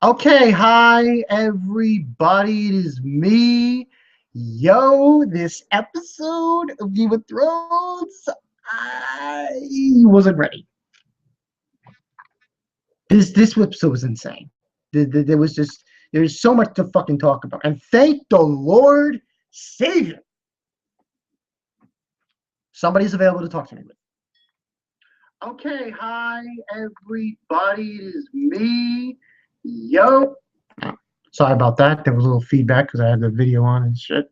Okay, hi everybody. It is me. Yo, this episode of Game of Thrones, I wasn't ready. This episode was insane. There was just there's so much to fucking talk about. And thank the Lord Savior. Somebody's available to talk to me with. Okay, hi everybody. It is me. Yo. Sorry about that. There was a little feedback because I had the video on and shit.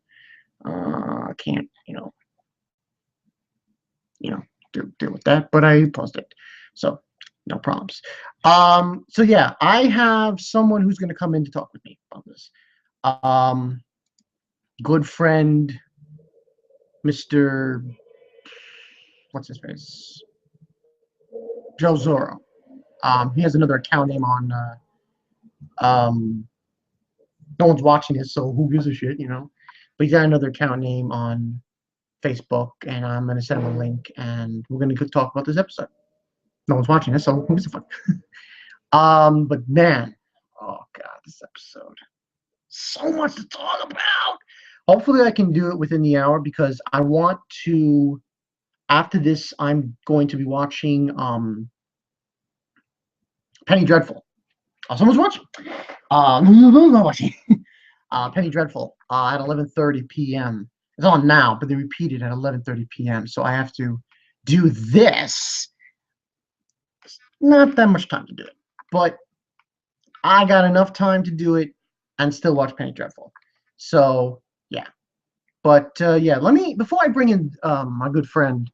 I can't, you know, deal with that. But I paused it, so no problems. So yeah, I have someone who's going to come in to talk with me about this. Um, Good friend, Mr. What's his face? Joe Zorro. He has another account name on. No one's watching this, so who gives a shit, But he's got another account name on Facebook, and I'm going to send him a link, and we're going to talk about this episode. No one's watching this, so who gives a fuck? But man, oh god, this episode, so much to talk about. Hopefully, I can do it within the hour because I want to. After this, I'm going to be watching Penny Dreadful. Oh, someone's watching. Not watching. Penny Dreadful at 11:30 p.m. It's on now, but they repeat it at 11:30 p.m. So I have to do this. It's not that much time to do it, but I got enough time to do it and still watch Penny Dreadful. So yeah, but yeah, let me before I bring in my good friend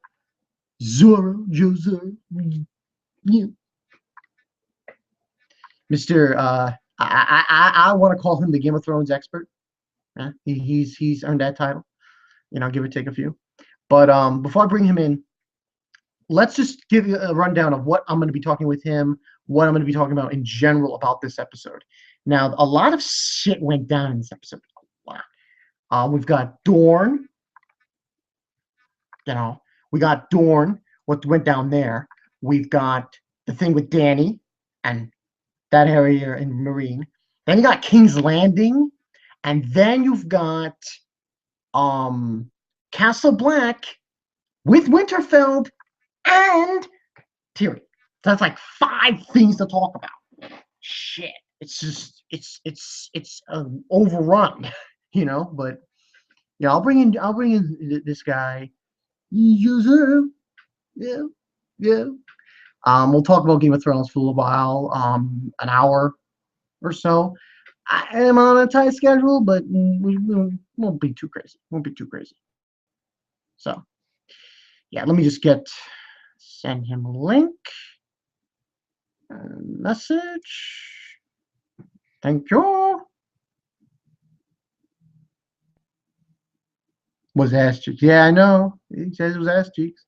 Zorro, Mr. I want to call him the Game of Thrones expert. Yeah, he's earned that title. Give or take a few. But before I bring him in, let's just give you a rundown of what I'm going to be talking with him, what I'm going to be talking about in general about this episode. Now, a lot of shit went down in this episode. A lot. We've got Dorne. We got Dorne. What went down there? We've got the thing with Dany and that area in Marine. Then you got King's Landing, and then you've got Castle Black with Winterfell and Tyrion. That's like 5 things to talk about. Shit, it's just it's overrun, But yeah, I'll bring in this guy. User, yeah, yeah. We'll talk about Game of Thrones for a little while, an hour or so. I am on a tight schedule, but we won't be too crazy. Won't be too crazy. So, yeah, let me just send him a link. Message. Thank you. Was ass cheeks. Yeah, I know. He says it was ass cheeks.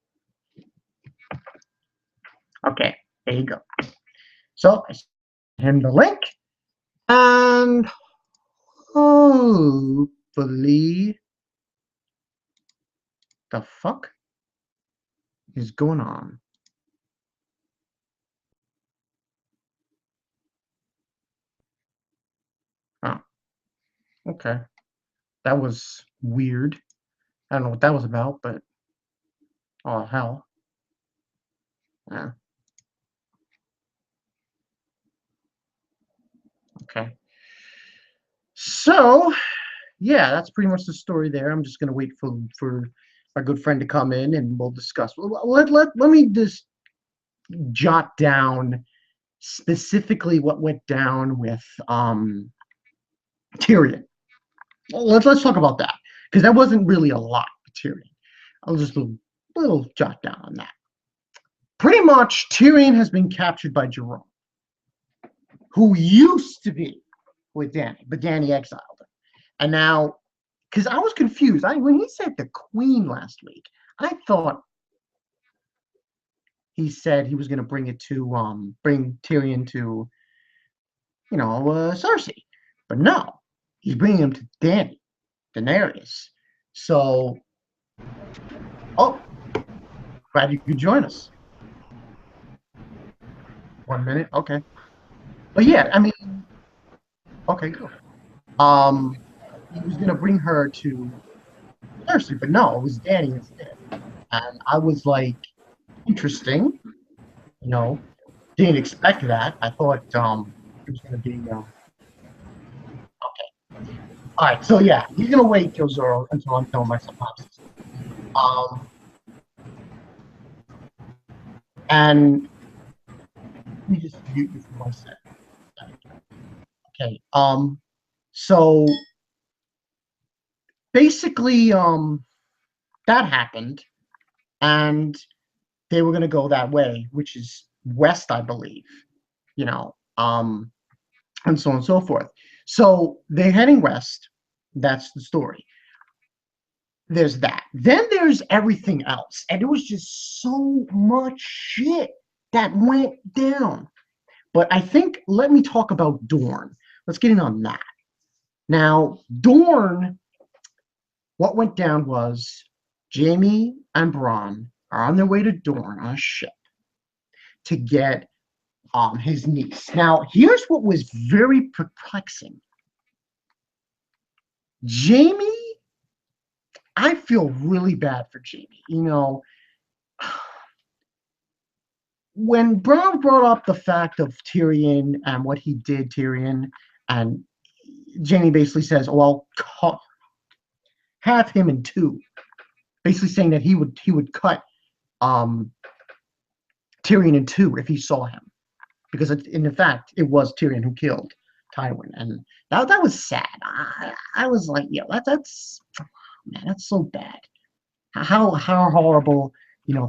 Okay, there you go. So I sent him the link, and hopefully, the fuck is going on? Oh, okay. That was weird. I don't know what that was about, but oh hell. Yeah. Okay. So, yeah, that's pretty much the story there. I'm just gonna wait for our good friend to come in and we'll discuss. Let me just jot down specifically what went down with Tyrion. Let's talk about that because that wasn't really a lot with Tyrion. I'll just a little jot down on that. Pretty much, Tyrion has been captured by Jerome, who used to be with Dany, but Dany exiled him. And now, because I was confused, when he said the Queen last week, I thought he said he was going to bring Tyrion to, Cersei, but no, he's bringing him to Daenerys. So, oh, glad you could join us. 1 minute, okay. But yeah, I mean, Okay, cool. He was gonna bring her to Cersei, but no, it was Danny instead. And I was like, interesting. Didn't expect that. I thought it was gonna be okay. All right, so yeah, he's gonna wait till Zoro until I'm done my synopsis. Um, and let me just mute you for 1 second. Okay. So basically, that happened, and they were gonna go that way, which is west, I believe. You know, and so on and so forth. So they're heading west. That's the story. There's that. Then there's everything else, and it was just so much shit that went down. But I think let me talk about Dorne. Let's get in on that. Now, Dorne, what went down was Jaime and Bronn are on their way to Dorne on a ship to get his niece. Now, here's what was very perplexing. Jaime, I feel really bad for Jaime. When Brown brought up the fact of Tyrion and what he did, Tyrion, and Jaime basically says, "Well, have him in two," basically saying that he would cut um, Tyrion in two if he saw him, because in fact it was Tyrion who killed Tywin, and that was sad. I was like, "Yo, that's man, that's so bad. How horrible."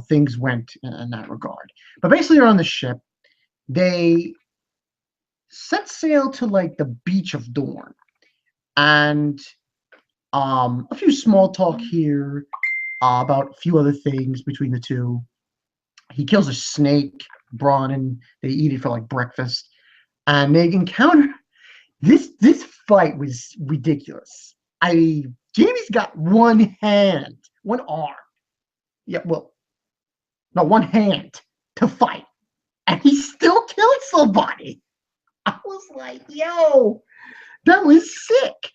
Things went in that regard. But basically, they're on the ship. They set sail to like the beach of Dorne, and a few small talk here about a few other things between the two. He kills a snake, Bronn, and they eat it for like breakfast. And they encounter this fight was ridiculous. Jamie's got one hand, one arm. Yeah, well, no, one hand to fight, and he's still killing somebody. I was like, yo, that was sick.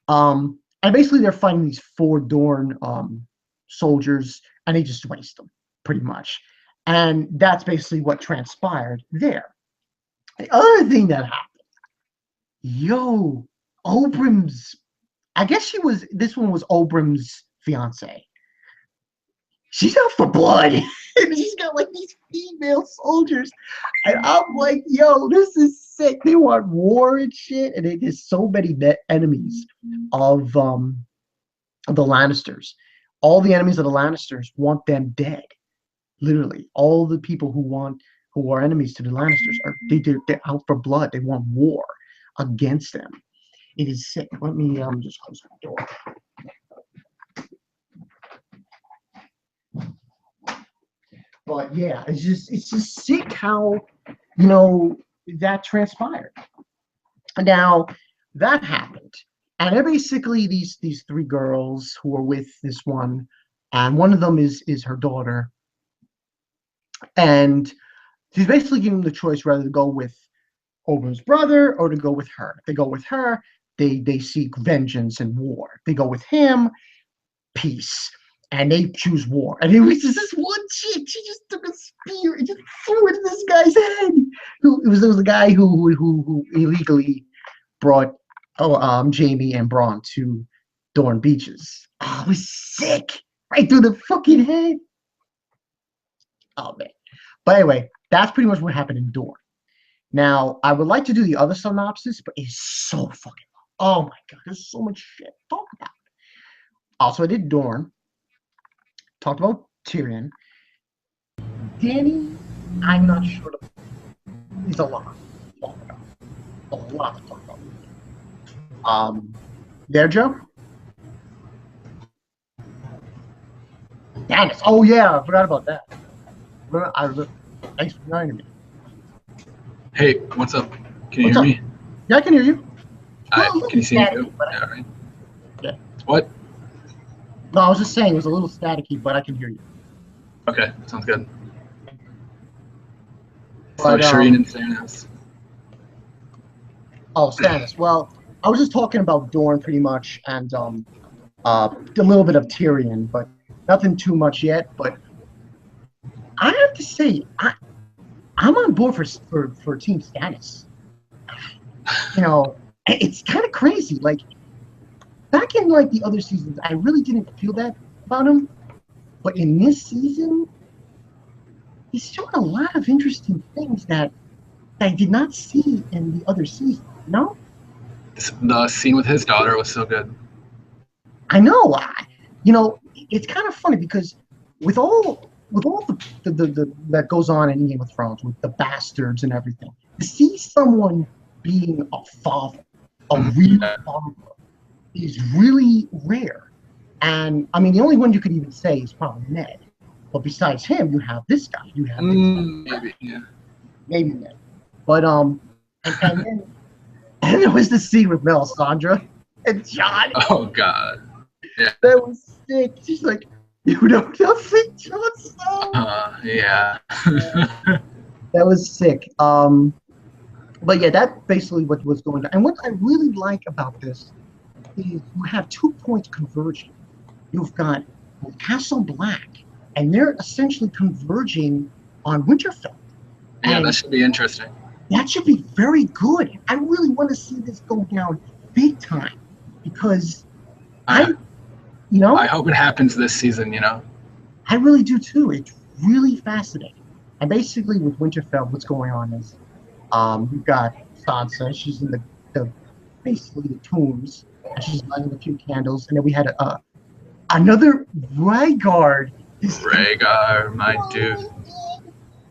And basically they're fighting these four Dorne soldiers, and they just waste them pretty much. And that's basically what transpired there. The other thing that happened, yo, Oberyn's, I guess this one was Oberyn's fiance. She's out for blood. And she's got like these female soldiers. And I'm like, yo, this is sick. They want war and shit. And there's so many enemies of the Lannisters. All the enemies of the Lannisters want them dead. Literally. All the people who are enemies to the Lannisters they're out for blood. They want war against them. It is sick. Let me just close the door. But yeah, it's just sick how that transpired. Now that happened, and they're basically these three girls who are with this one, and one of them is her daughter, and she's basically giving them the choice whether to go with Oberyn's brother or to go with her. If they go with her, they seek vengeance and war. If they go with him, peace. And they choose war. And it was just this one chick. She just took a spear and just threw it in this guy's head. It was a guy who illegally brought Jaime and Bronn to Dorne beaches. Oh, it was sick. Right through the fucking head. Oh man. But anyway, that's pretty much what happened in Dorne. Now, I would like to do the other synopsis, but it's so fucking long. Oh my god, there's so much shit to talk about. Also, I did Dorne. Talked about Tyrion. Danny, I'm not sure. There's a lot to talk about. A lot to talk about. There, Joe? Stannis. Oh, yeah, I forgot about that. Thanks for reminding me. Hey, what's up? Can you hear me? Yeah, I can hear you. Can you see me too? Yeah, right. Yeah. What? No, I was just saying it was a little staticky, but I can hear you. Okay, sounds good. But, so Shireen and Stannis. Oh, Stannis. Well, I was just talking about Dorne pretty much, and a little bit of Tyrion, but nothing too much yet. But I have to say, I'm on board for Team Stannis. You know, it's kind of crazy. Like back in like the other seasons, I really didn't feel that about him, but in this season, he's showing a lot of interesting things that I did not see in the other season. No, The scene with his daughter was so good. I know. It's kind of funny because with all the that goes on in Game of Thrones with the bastards and everything, to see someone being a father, a real father, is really rare. And I mean, the only one you could even say is probably Ned. But besides him, you have this guy. You have Maybe, yeah. maybe Ned. But and then and there was the scene with Melisandre and John. Oh God. Yeah. That was sick. She's like, you know nothing, Jon Snow. Yeah. That was sick. But yeah, that basically what was going on. And what I really like about this is you have 2 points converging. You've got Castle Black, and they're essentially converging on Winterfell. Yeah, And that should be interesting. that should be very good. I really want to see this go down big time because I hope it happens this season, you know. I really do too. It's really fascinating. And basically with Winterfell, what's going on is you've got Sansa, she's in the basically the tombs, and she's lighting a few candles, and then we had another Rhaegar. Rhaegar, my dude.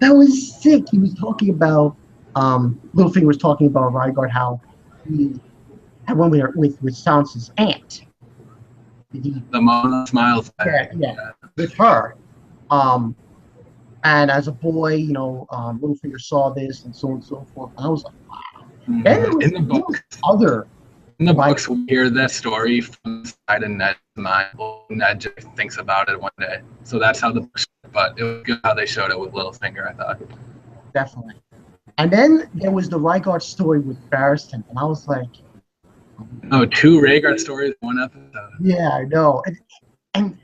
That was sick. He was talking about Littlefinger was talking about Rhaegar, how he had one with Sansa's aunt. The Mona smiles. Yeah, with her. And as a boy, Littlefinger saw this and so on and so forth. And I was like, wow. Mm-hmm. Then there was, in the books, we hear that story from the side of Ned's mind. Ned just thinks about it one day. So that's how the book showed, but it was good how they showed it with Littlefinger, I thought. Definitely. And then there was the Rhaegar story with Barristan, and I was like, oh, 2 Rhaegar stories, 1 episode. Yeah, I know. And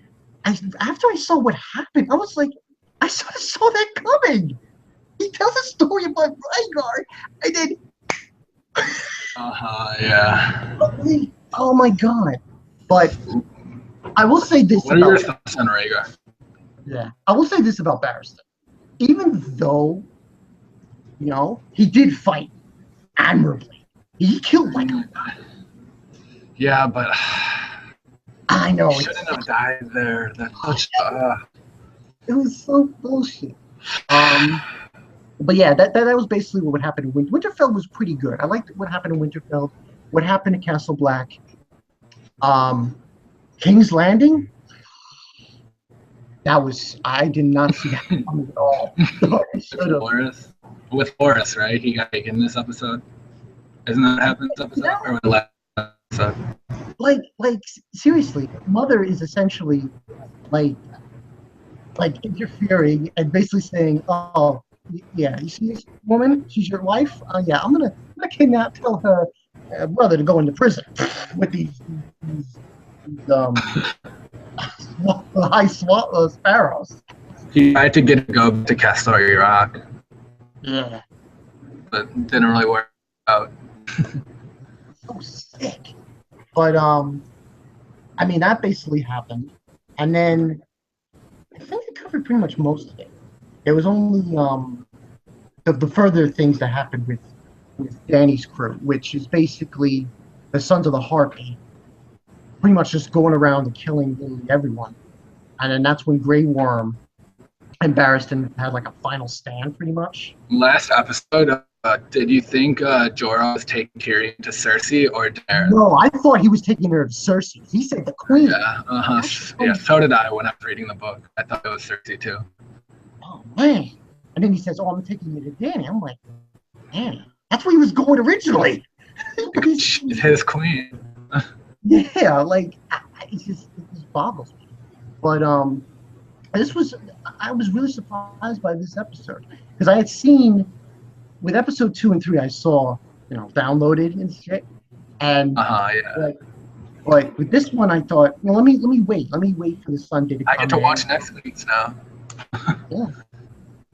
after I saw what happened, I was like, I sort of saw that coming. He tells a story about Rhaegar, and then Yeah. oh my God. But I will say this what are your thoughts on Rhaegar? Yeah. I will say this about Barristan. Even though, he did fight admirably. He killed like a Yeah, but I know. He shouldn't have died there. That's such It was so bullshit. But yeah, that was basically what happened in Winterfell was pretty good. I liked what happened in Winterfell. What happened in Castle Black. King's Landing. I did not see that coming at all. With Horace, right? He got taken this episode. Isn't that what happened this episode? Yeah. Or with the last episode? Like seriously, Mother is essentially like interfering and basically saying, "Oh, yeah, you see this woman? She's your wife. Yeah, I'm gonna kidnap, tell her brother to go into prison with these high sparrows." He tried to get a go to Castle Rock. Yeah, but didn't really work out. So sick. But I mean that basically happened, and then I think it covered pretty much most of it. There was only the further things that happened with Dany's crew, which is basically the Sons of the Harpy, pretty much just going around and killing literally everyone. And then that's when Grey Worm and Barristan had like a final stand, pretty much. Last episode, did you think Jorah was taking Tyrion to Cersei or Daenerys? No, I thought he was taking her to Cersei. He said the queen. Yeah, yeah, so did I when I was reading the book. I thought it was Cersei too. Oh man! And then he says, "Oh, I'm taking you to Dany." I'm like, "Man, that's where he was going originally." She's his queen. Yeah, like it just boggles me. But I was really surprised by this episode because I had seen with episode 2 and 3, I saw downloaded and shit. And Yeah. but with this one, I thought, well, let me wait for the Sunday to come. I get to watch next week's now.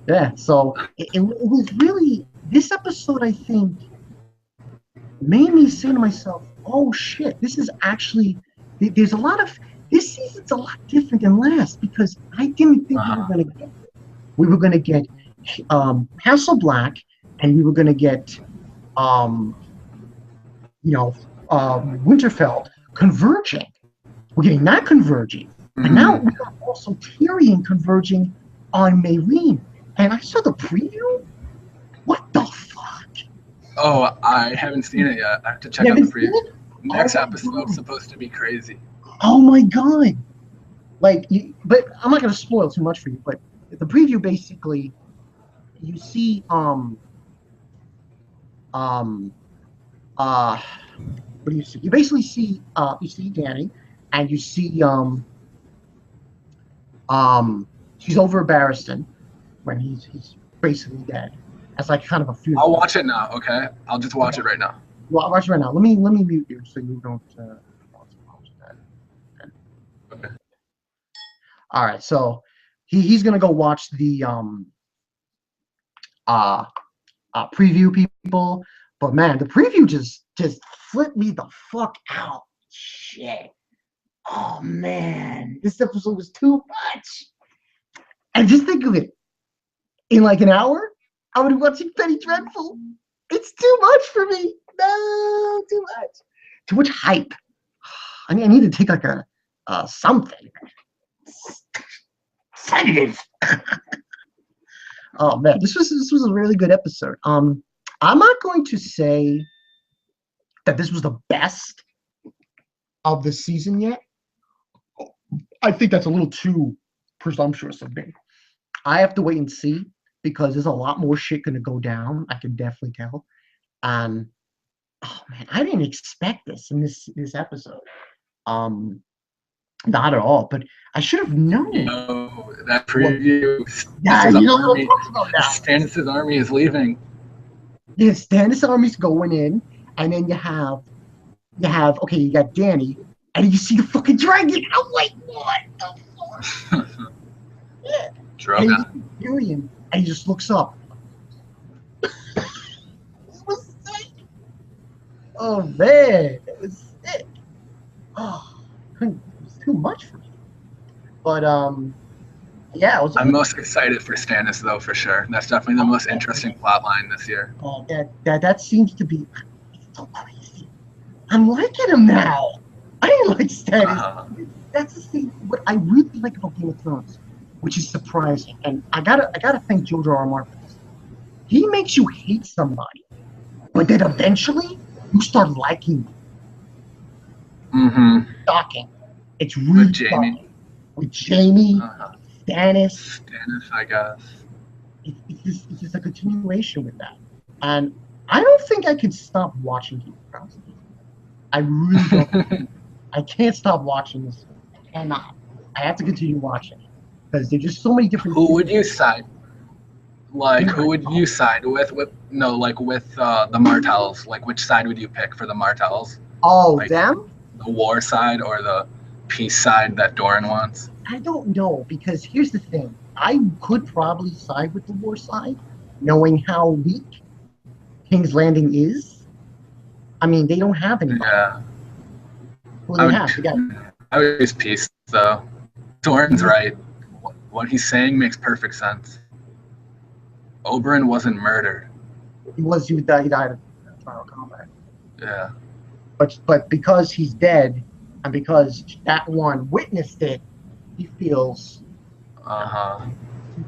Yeah. So it was really, this episode, I think, made me say to myself, oh shit, this is actually, there's a lot of, this season's a lot different than last, because I didn't think we were gonna get Castle Black, and we were gonna get Winterfell converging. We're getting that converging, but now we got also Tyrion converging on Meereen. And I saw the preview. What the fuck? Oh, I haven't seen it yet. I have to check out the preview. Next episode's supposed to be crazy. Oh my god! But I'm not gonna spoil too much for you. But the preview, basically, you see what do you see? You basically see Dany, and you see she's over at Barristan when he's basically dead. That's like kind of a funeral. I'll watch it now. Okay, I'll just watch it right now. Well, I'll watch it right now. Let me mute you so you don't watch that. Okay. All right, so he's gonna go watch the preview, people. But man, the preview just flipped me the fuck out. Shit. Oh man, this episode was too much. And just think of it. In like an hour, I'm gonna be watching Penny Dreadful. It's too much for me. No, too much. Too much hype. I need to take like a something. Sedative. Oh man, this was a really good episode. I'm not going to say that this was the best of the season yet. I think that's a little too presumptuous of me. I have to wait and see, because there's a lot more shit gonna go down. I can definitely tell. Oh man, I didn't expect this in this episode. Not at all. But I should have known. No, that preview. Yeah, you know what I'm talking about now. Stannis' army is leaving. Yeah, Stannis' army's going in, and then you got Dany, and you see the fucking dragon. I'm like, what the fuck? Yeah. Drogon. Tyrion, and he just looks up. It was sick. Oh man, it was sick. Oh, it was too much for me. But yeah, I'm most excited for Stannis, though, for sure. That's definitely the most interesting plot line this year. Oh, that seems to be so crazy. I'm liking him now. I didn't like Stannis. That's the thing. What I really like about Game of Thrones, which is surprising, and I gotta thank George R. R. Martin for this. He makes you hate somebody, but then eventually you start liking them. Mm-hmm. Shocking. It's really With Jaime. With Jaime, Stannis. Stannis, I guess. It's just a continuation with that. And I don't think I could stop watching Game of Thrones. I really don't. I can't stop watching this. I cannot. I have to continue watching it, because there's just so many different. Who would you side? Who would you side with? With the Martells. Like, which side would you pick for the Martells? Oh, them? The war side or the peace side that Dorne wants? I don't know, because here's the thing. I could probably side with the war side, knowing how weak King's Landing is. I mean, they don't have anybody. Yeah. Well, they have. I would choose peace, though. Dorne's right. What he's saying makes perfect sense. Oberyn wasn't murdered. He died of trial combat. Yeah. But because he's dead, and because that one witnessed it, he feels.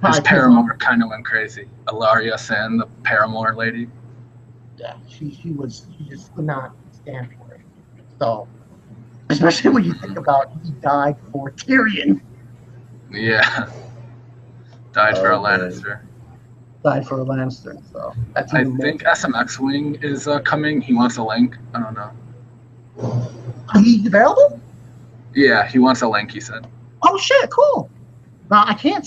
His paramour kind of went crazy. Arya Sand, the paramour lady. Yeah, she just could not stand for it. So, especially when you think about he died for Tyrion. Yeah. Died for a Lannister. Died for a Lannister. So that's. I think SMX Wing is coming. He wants a link. I don't know. He's available? Yeah, he wants a link, he said. Oh shit, cool. Now I can't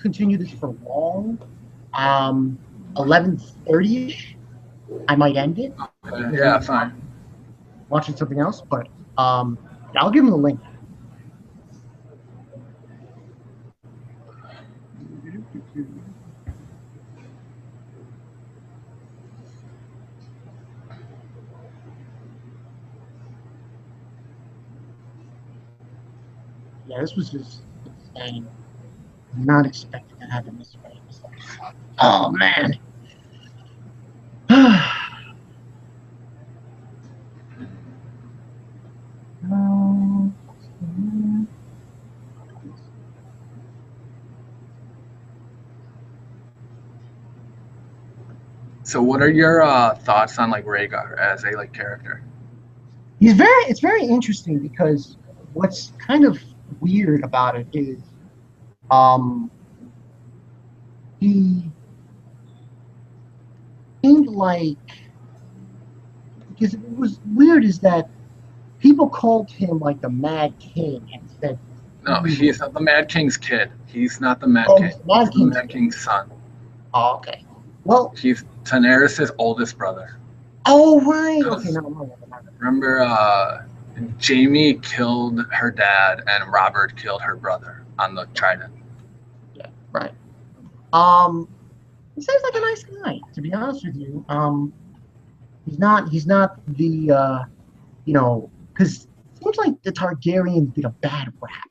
continue this for long. 11:30ish. I might end it. Okay. Yeah, fine. Watching something else, but I'll give him the link. Yeah, this was just insane. Not expecting to happen this way. Oh man. So, what are your thoughts on like Rhaegar as a like character? It's very interesting because what's kind of weird about it is um he seemed like, because it was weird is that people called him like the Mad King and said No, he's not the Mad King's kid. He's not the Mad oh, King. he's the Mad He's the King's Mad King's son. Oh, okay. Well, He's Daenerys' oldest brother. oh right. Okay, no. Remember, Jaime killed her dad and Robert killed her brother on the Trident. Yeah, right. He seems like a nice guy, to be honest with you. He's not the because it seems like the Targaryens get a bad rap.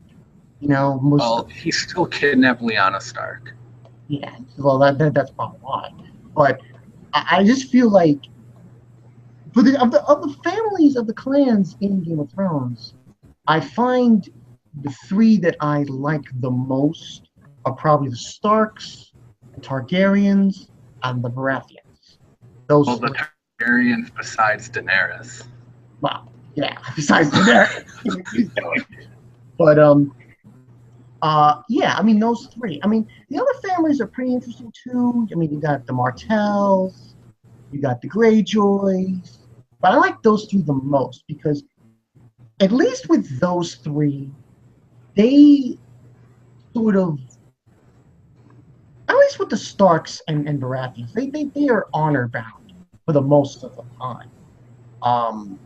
Well, he still kidnapped Lyanna Stark. Yeah, well, that's probably why. But I just feel like for of the families of the clans in Game of Thrones, I find the three that I like the most are probably the Starks, the Targaryens, and the Baratheons. Those Well, three. the Targaryens besides Daenerys. Well, yeah, besides Daenerys. But yeah, I mean those three. I mean the other families are pretty interesting too. I mean you got the Martells, you got the Greyjoys, but I like those three the most because at least with those three, they sort of, at least with the Starks and Baratheons, they are honor bound for the most of the time. Um,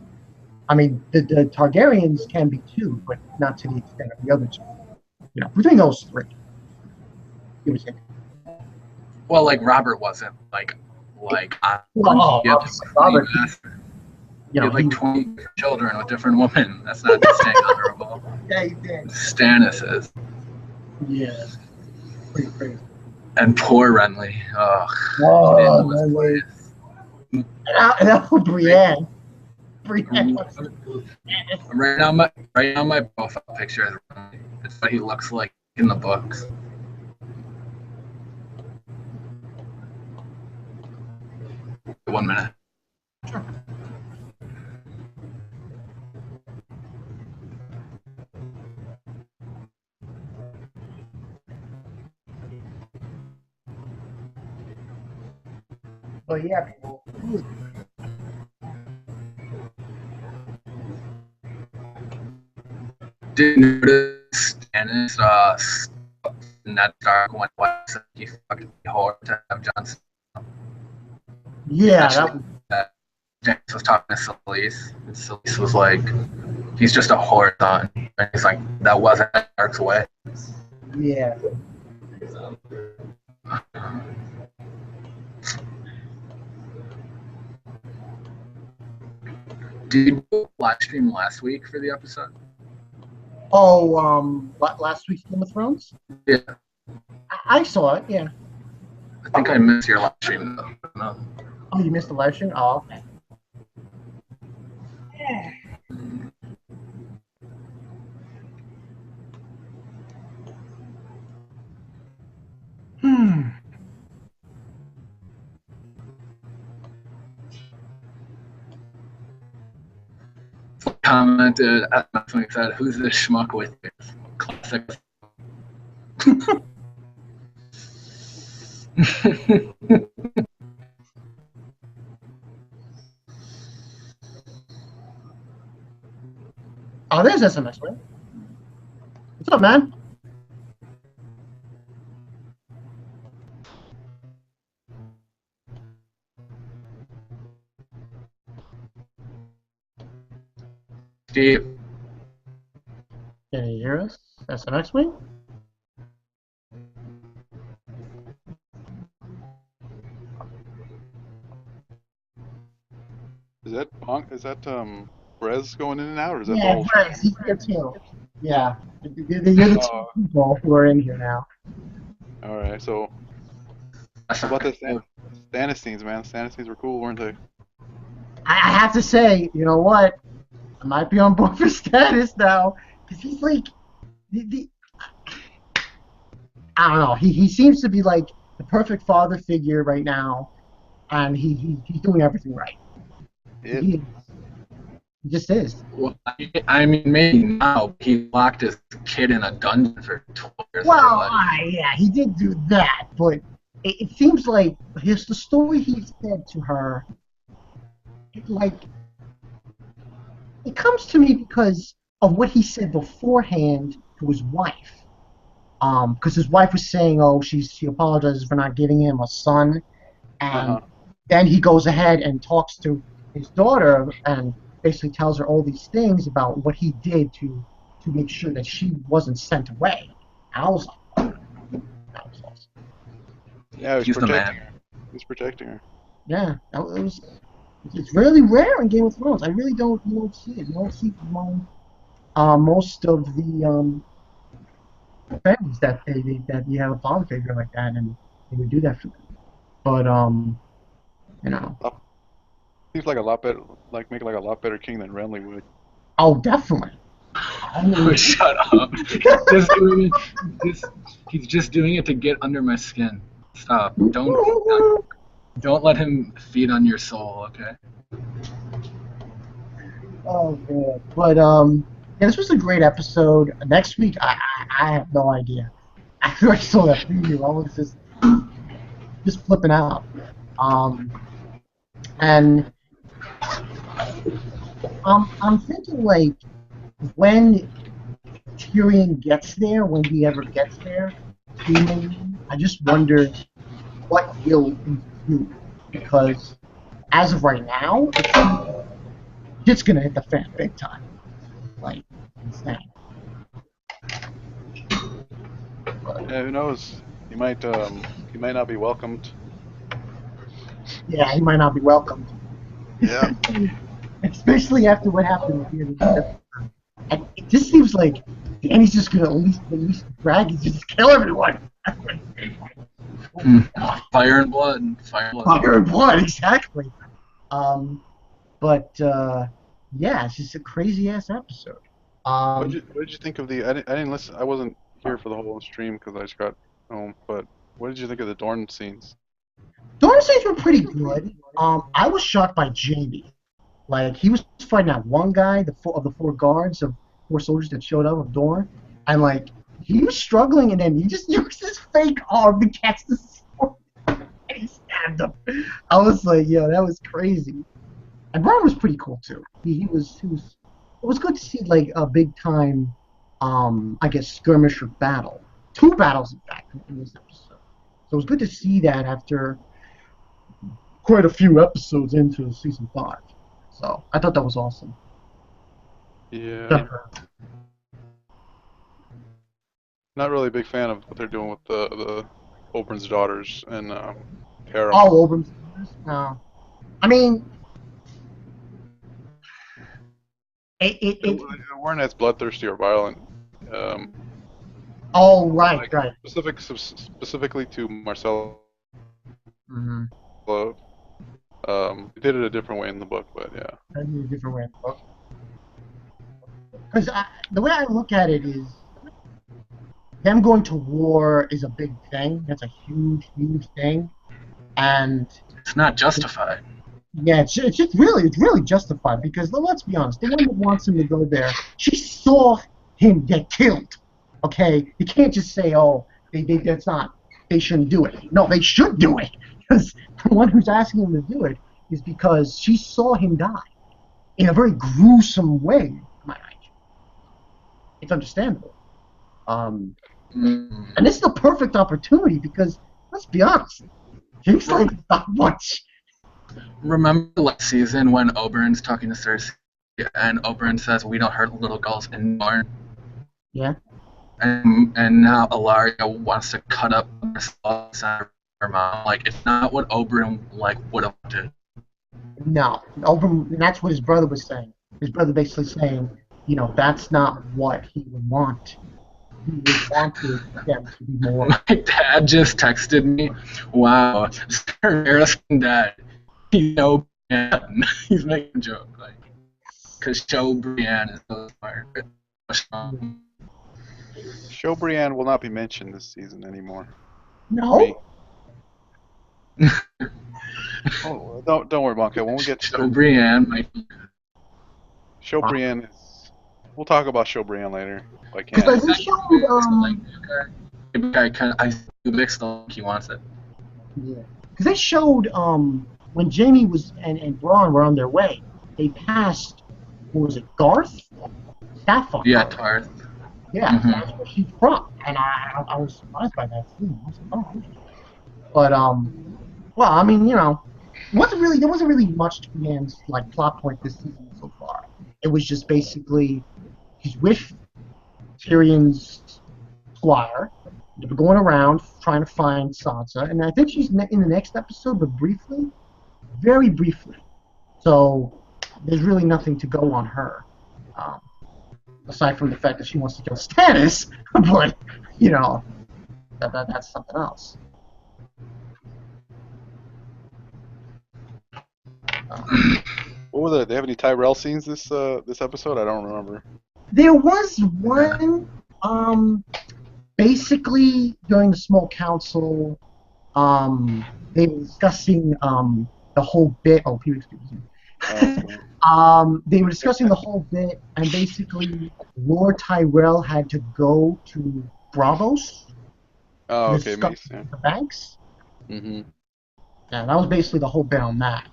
I mean the Targaryens can be too, but not to the extent of the other two. Between those three, it was Well, like Robert wasn't like well, he had Robert, he had like 20 children with different women. That's not staying honorable. Yeah, he did. Stannis is. Yeah, pretty crazy. And poor Renly. Ugh. Oh, Renly. And Brienne. Right now my profile picture is Renly. It's what he looks like in the books. One minute. Sure. But yeah, people. Did you notice Stannis Ned Stark went west? He fucking whore to have Jon Snow. Yeah, Stannis was talking to Selyse, and Selyse was like, "He's just a whore son." And he's like, "That wasn't Stark's way." Yeah. Did you live stream last week for the episode? Oh, last week's Game of Thrones? Yeah. I saw it, yeah. I think I missed your live stream though. No. Oh, you missed the live stream? Oh, okay. Yeah. Commented at something said, "Who's this schmuck with you?" Classic. Oh, there's SMS, right? What's up, man? Steve. Can you hear us? That's the next week? Is that Brez going in and out, or is that the Yeah, whole Brez, he's here too. Yeah, you're the two people who are in here now. All right, so how about the Stannis scenes, man? Stannis scenes were cool, weren't they? I have to say, you know what? I might be on board for Stannis now, because he's like, I don't know. He seems to be like the perfect father figure right now, and he's doing everything right. He just is. Well, I mean, maybe now he locked his kid in a dungeon for 12 years. Well, yeah, he did do that, but it seems like the story he said to her, it comes to me because of what he said beforehand to his wife. Because his wife was saying, oh, she apologizes for not giving him a son, and then he goes ahead and talks to his daughter and basically tells her all these things about what he did to make sure that she wasn't sent away. I was like, that was awesome. Yeah, he's protecting her. He's protecting her. Yeah, it's really rare in Game of Thrones. I really don't see it. You don't see most of the families that you have a father figure like that, and they would do that for them. But you know. Seems like a lot better, like making like a lot better king than Renly would. Oh, definitely. Shut up. He's just doing it to get under my skin. Stop. Don't let him feed on your soul, okay? Oh, good. But yeah, this was a great episode. Next week, I have no idea. After I saw that preview, I was just flipping out. And I'm thinking like when Tyrion gets there, when he ever gets there, I just wonder what he'll do, because as of right now, it's gonna hit the fan big time, like insane. Yeah, who knows? He might not be welcomed. Yeah, he might not be welcomed. Yeah. Especially after what happened here. And it just seems like Danny's just gonna release the dragons, just kill everyone. Fire and blood. Fire and blood, exactly. But yeah, it's just a crazy ass episode. What did you think of the? I didn't listen. I wasn't here for the whole stream because I just got home. But what did you think of the Dorne scenes? Dorne scenes were pretty good. I was shocked by Jaime. Like, he was fighting that one guy, the four guards of 4 soldiers that showed up of Dorne, and like he was struggling, and then he just used his fake arm to catch the sword, and he stabbed him. I was like, yo, that was crazy. And Bronn was pretty cool too. It was good to see like a big time, I guess, skirmish or battle. 2 battles in fact in this episode. So it was good to see that after quite a few episodes into season 5. So I thought that was awesome. Yeah. Not really a big fan of what they're doing with the Oberyn's daughters and Harem. Oh, Oberyn's daughters? No. I mean, They weren't as bloodthirsty or violent. Oh, right, like right. Specifically to Marcella. Mm-hmm. They did it a different way in the book, but yeah. I did a different way in the book. Because the way I look at it is, them going to war is a big thing. That's a huge, huge thing, and it's not justified. Yeah, it's really justified, because let's be honest, the one that wants him to go there, she saw him get killed. Okay, you can't just say, oh, they shouldn't do it. No, they should do it, because the one who's asking him to do it is because she saw him die in a very gruesome way. It's understandable. And this is the perfect opportunity, because let's be honest, King's Landing is not much. Remember last season when Oberyn's talking to Cersei Yeah, and Oberyn says we don't hurt little girls in Dorne. Yeah. And now Ilaria wants to cut up her mom. Like, it's not what Oberyn would have wanted. No, and that's what his brother was saying. His brother basically saying, that's not what he would want. He would want them to be more. My dad just texted me, "Wow, Daenerys dead. He's no Brienne." He's making a joke, because Show Brienne is so smart. Show Brienne will not be mentioned this season anymore. No. Oh, don't worry, Bonka. When we get to Show Brienne, Show Brienne is. We'll talk about Show Brienne later. I can't. Because they showed I mixed the he wants it. Yeah. Because they showed when Jaime and Bronn were on their way, they passed. What was it, Garth? Sapphire. Yeah, Tarth. Yeah, that's where she's from, and I was surprised by that too. I was like, oh, okay. But well, I mean, there wasn't really much to Brienne's plot point this season so far. It was just basically she's with Tyrion's squire. They're going around trying to find Sansa, and I think she's in the next episode, but briefly, very briefly. So there's really nothing to go on her, aside from the fact that she wants to kill Stannis. But that's something else. What were they? They have any Tyrell scenes this episode? I don't remember. There was one. Basically, during the small council, they were discussing the whole bit. Oh, excuse me. They were discussing the whole bit, and basically, Lord Tyrell had to go to Bravos. Oh, okay, makes sense. The banks. Mm-hmm. Yeah, that was basically the whole bit on that.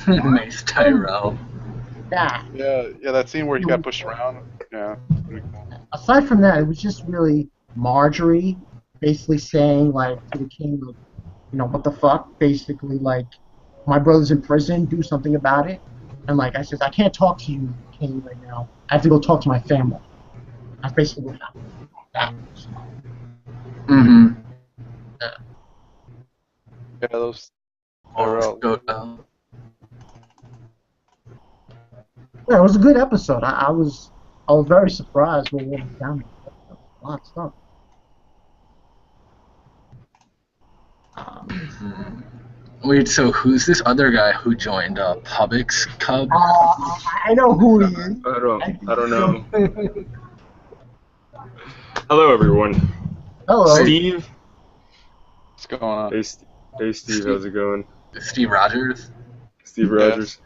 Mace Tyrell. Yeah. Yeah, that scene where he got pushed around. Yeah, pretty cool. Aside from that, it was just really Marjorie basically saying to the king, what the fuck? Basically, my brother's in prison, do something about it. And I said, I can't talk to you, king, right now. I have to go talk to my family. That's basically what happened. Mm-hmm. Yeah, those. Yeah, it was a good episode. I was very surprised with what was down there. A lot of stuff. Wait, so who's this other guy who joined Publix Cub? I know who he is. I don't know. Hello, everyone. Hello. Steve. What's going on? Hey, Steve. How's it going? Steve Rogers. Steve Rogers.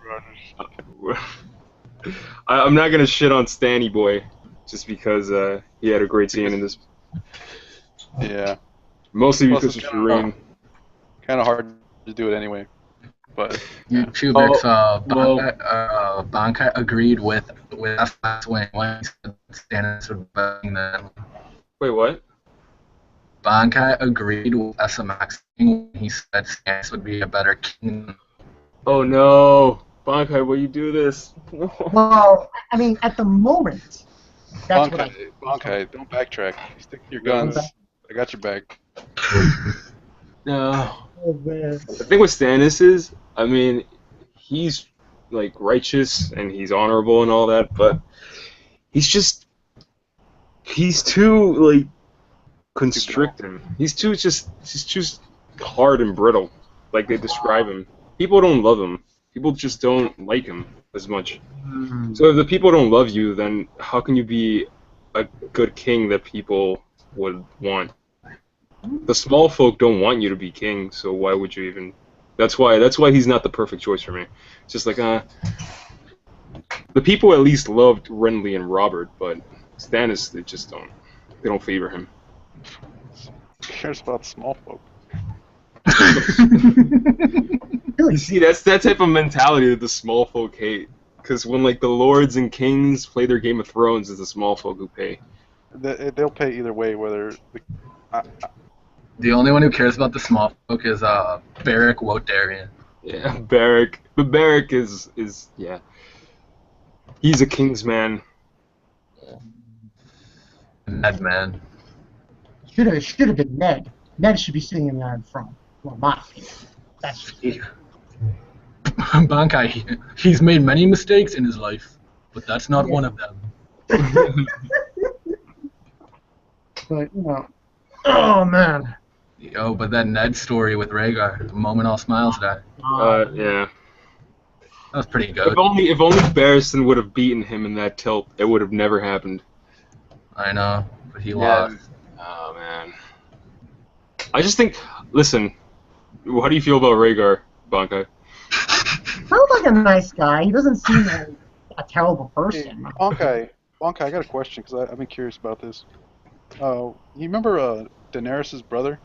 I'm not gonna shit on Stanny Boy, just because he had a great scene in this. Yeah. Mostly because of Shireen. Kind of hard to do it anyway, but. Chubix, Bankai agreed with us last when he said Stannis would be that. Wait, what? Bankai agreed with SMX when he said Stannis would be a better king. Oh no, Bankai, will you do this? Well, I mean, at the moment, that's Bankai, don't backtrack. Stick to your guns. I got your back. No. Oh, man. The thing with Stannis is, I mean, he's righteous and he's honorable and all that, but he's too constricting. He's too hard and brittle, like they describe him. People don't love him. People just don't like him as much. So if the people don't love you, then how can you be a good king that people would want? The small folk don't want you to be king, so why would you even? That's why he's not the perfect choice for me. It's just the people at least loved Renly and Robert, but Stannis, they don't favor him. Who cares about small folk? You see, that's that type of mentality that the small folk hate. Because when the lords and kings play their Game of Thrones, it's the small folk who pay. They'll pay either way, whether. The only one who cares about the small folk is Beric Wotarian. Yeah, Beric. But Beric is yeah. He's a king's man. Ned, man. Should have been Ned. Ned should be sitting in there in front. Well, my opinion. That's Bankai, he's made many mistakes in his life, but that's not one of them. but oh man. Yo, but that Ned story with Rhaegar, the moment all smiles died. Yeah. That was pretty good. If only Barristan would have beaten him in that tilt, it would have never happened. I know, but he lost. Oh man. I just think. Listen, how do you feel about Rhaegar, Bankai? Sounds like a nice guy. He doesn't seem like a terrible person. Hey, Bonkai, I got a question because I've been curious about this. You remember Daenerys' brother?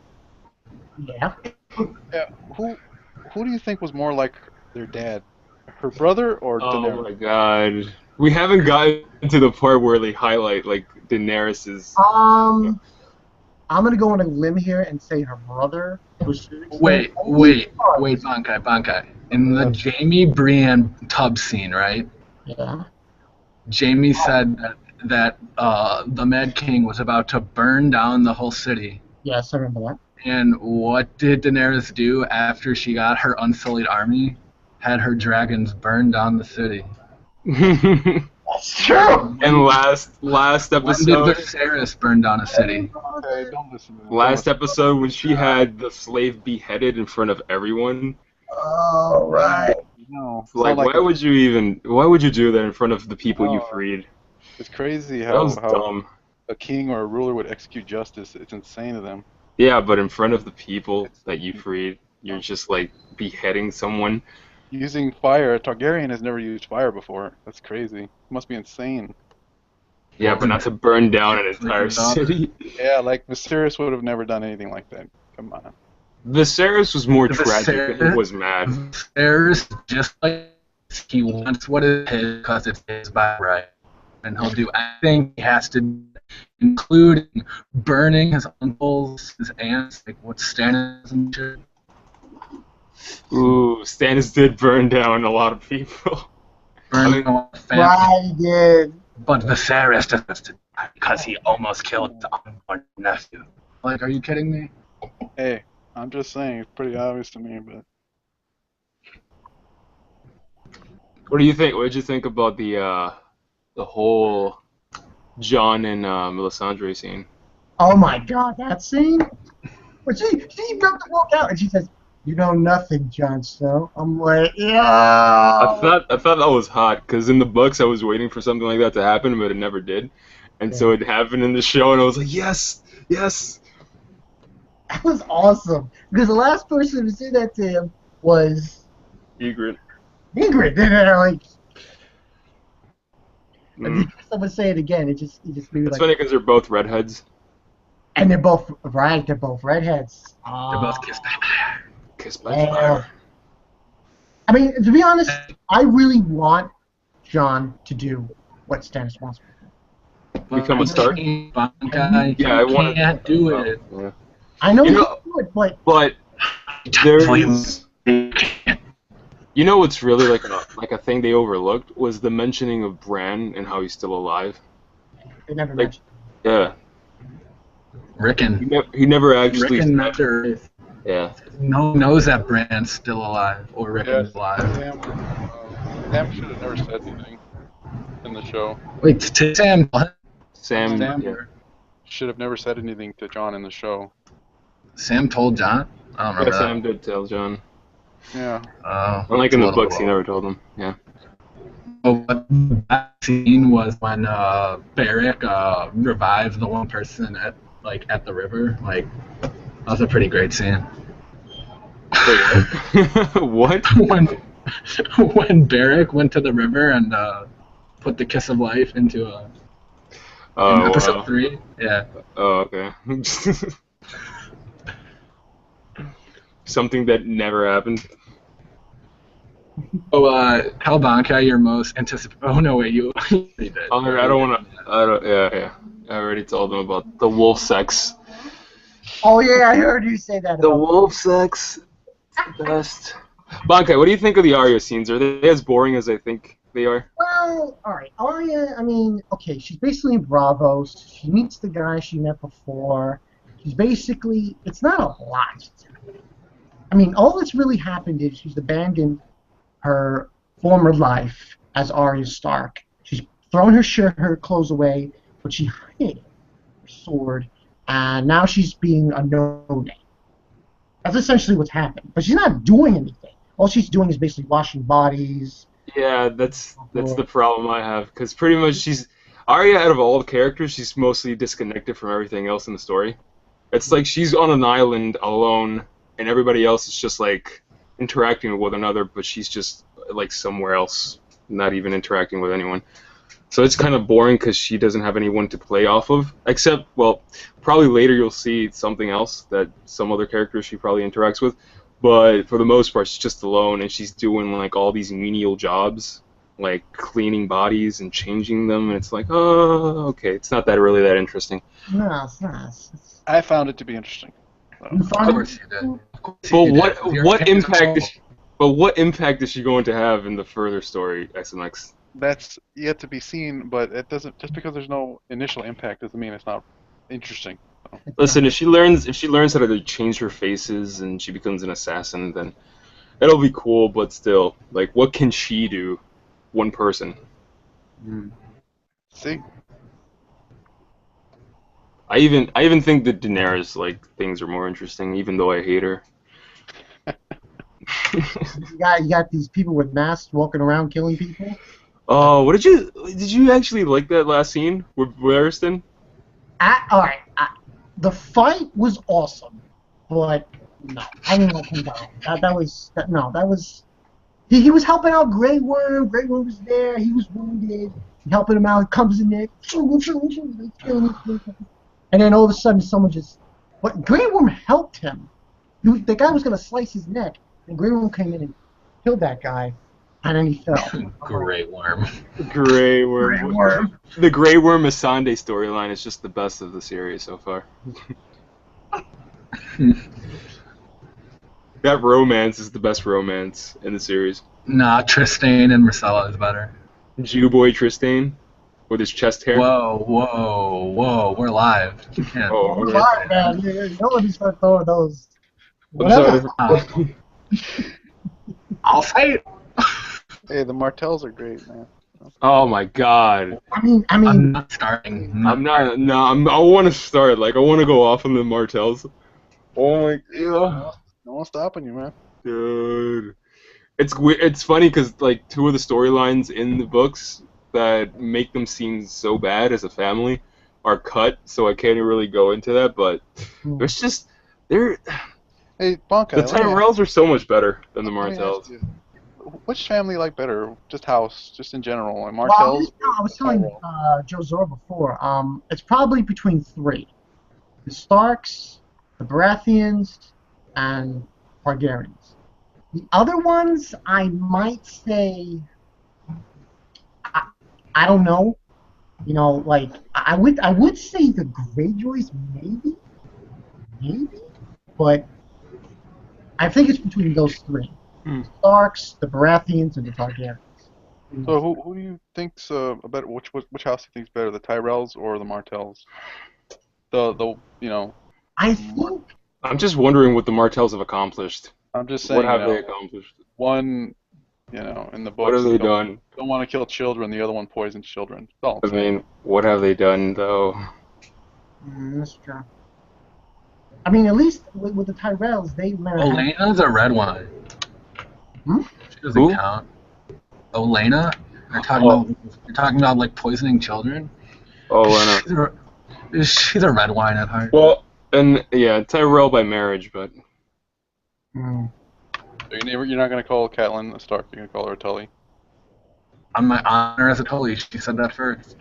Yeah. Yeah. Who do you think was more like their dad? Her brother or Daenerys? Oh my god. We haven't gotten to the part where they highlight like Daenerys's. I'm gonna go on a limb here and say her brother was. Wait, Bankai. In the Jaime Brienne tub scene, right? Yeah. Jaime said that the Mad King was about to burn down the whole city. Yes, I remember that. And what did Daenerys do after she got her unsullied army? Had her dragons burn down the city. That's true. And last episode. When did Viserys burn down a city? Okay, don't listen to me. Last episode when she had the slave beheaded in front of everyone. Oh right. No. Like, why would you do that in front of the people you freed? It's crazy That was how dumb. a king or a ruler would execute justice. It's insane to them. Yeah, but in front of the people that you freed, you're just like beheading someone. Using fire, a Targaryen has never used fire before. That's crazy. It must be insane. Yeah, but not to burn down an entire city. Yeah, like Viserys would have never done anything like that. Come on. Viserys was more tragic than he was mad. Viserys, just like he wants what is his because it's his by right. And he'll do anything he has to, including burning his uncles, his aunts, like what Stannis and shit. Ooh, Stannis did burn down a lot of people. Burning a lot of family. Right, he did. But Viserys deserves to die because he almost killed his unborn nephew. Like, are you kidding me? Hey, I'm just saying, it's pretty obvious to me, but What do you think? What did you think about the whole Jon and Melisandre scene? Oh my God, that scene. When she about to walk out and she says, "You know nothing, Jon Snow." I'm like, yeah. I thought that was hot because in the books I was waiting for something like that to happen, but it never did. And so it happened in the show, and I was like, yes, yes. That was awesome because the last person to say that to him was Ygritte. Ingrid. And like, someone say it again. It just made me It's like. funny because they're both redheads. And they're both right. They're both redheads. They're both kissed by fire. Kissed by fire. I mean, to be honest, I really want Jon to do what Stannis wants. Become a Stark? Bankai, Yeah, I want to. can't do it. Yeah. I know You you know- can do it, but But there is. You know what's really like a thing they overlooked was the mentioning of Bran and how he's still alive. they never Like- mentioned. Yeah. Rickon. He never actually. Rickon Mender. Yeah. No one knows that Bran's still alive or Rickon's Yeah, alive. Sam should have never said anything in the show. Wait, to Sam. Sam. Sam Yeah. should have never said anything to Jon in the show. Sam told John. I don't Yeah, remember Sam did tell Jon. Yeah. that. Unlike in the books, he never told him. Yeah. That scene was when Beric revived the one person at the river. Like, that was a pretty great scene. What? when Beric went to the river and put the kiss of life into in episode 3. Yeah. Oh, okay. Something that never happened. Oh, tell Bankai your most anticipated. Oh no, wait, you. You did. I don't want to. I don't. Yeah. I already told them about the wolf sex. Oh yeah, I heard you say that. The about wolf sex. It's the best. Bankai, what do you think of the Arya scenes? Are they as boring as I think they are. Well, all right. Arya, I mean, okay, she's basically in Bravos. She meets the guy she met before. She's basically, it's not a lot. I mean, all that's really happened is she's abandoned her former life as Arya Stark. She's thrown her clothes away, but she hid her sword, and now she's being a no-name. That's essentially what's happened. But she's not doing anything. All she's doing is basically washing bodies. Yeah, that's the problem I have, because pretty much she's Arya. Out of all the characters, she's mostly disconnected from everything else in the story. It's like she's on an island alone, and everybody else is just like interacting with one another, but she's just like somewhere else, not even interacting with anyone. So it's kind of boring because she doesn't have anyone to play off of, except, well, probably later you'll see something else that some other characters she probably interacts with. But for the most part, she's just alone, and she's doing like all these menial jobs, like cleaning bodies and changing them, and it's like, oh, okay, it's not that really that interesting. No, it's not. I found it to be interesting. You Of find course it- you did. But what impact is she going to have in the further story, SMX? That's yet to be seen, but it doesn't. Just because there's no initial impact doesn't mean it's not interesting. So. Listen, if she learns how to like, change her faces and she becomes an assassin, then it'll be cool. But still, like, what can she do? One person. See, I even think that Daenerys like things are more interesting, even though I hate her. you got these people with masks walking around killing people. Oh, did you actually like that last scene with Barristan? All right, the fight was awesome, but no, I didn't like him down. That was he was helping out Grey Worm. Grey Worm was there. He was wounded. Helping him out. He comes in there, and then all of a sudden someone just. But Grey Worm helped him. The guy was gonna slice his neck, and Grey Worm came in and killed that guy, and then he fell. Great worm. Grey Worm. The Grey Worm Missandei storyline is just the best of the series so far. That romance is the best romance in the series. Nah, Tristan and Marcella is better. Jew boy Tristan with his chest hair. Whoa, we're live. You can't. Oh, Come okay. on, man. Nobody start throwing those. I'm sorry. I'll fight. hey, the Martells are great, man. Oh my god. I mean, I'm not starting. I'm not. No, I want to start. Like, I want to go off on the Martells. Oh my god. No one's stopping you, man. Dude. It's funny because, like, two of the storylines in the books that make them seem so bad as a family are cut, so I can't really go into that, but there's just. They're. Hey, Bonka. The Tyrells are so much better than the let me ask Martells. you, which family you like better? Just house, just in general, like well, Martells. I was telling Joe Zora before. It's probably between three: the Starks, the Baratheons, and Targaryens. The other ones, I might say, I don't know. You know, like I would say the Greyjoys, maybe, but I think it's between those three: the Starks, the Baratheons, and the Targaryens. So who do you think's better? Which house do you think's better, the Tyrells or the Martells? I think. I'm just wondering what the Martells have accomplished. I'm just saying. What have they accomplished? One, in the books. What have they done? Don't want to kill children. The other one poisons children. That's all I I'm saying. mean, what have they done though? That's true. I mean, at least with the Tyrells, they learn. Olena's a red wine. She doesn't Who? count. Olenna? You're talking about like poisoning children? Oh, I know. She's a red wine at heart. Well, and yeah, Tyrell by marriage, but Mm. So you're not gonna call Catelyn a Stark. You're gonna call her a Tully. On my honor as a Tully, she said that first.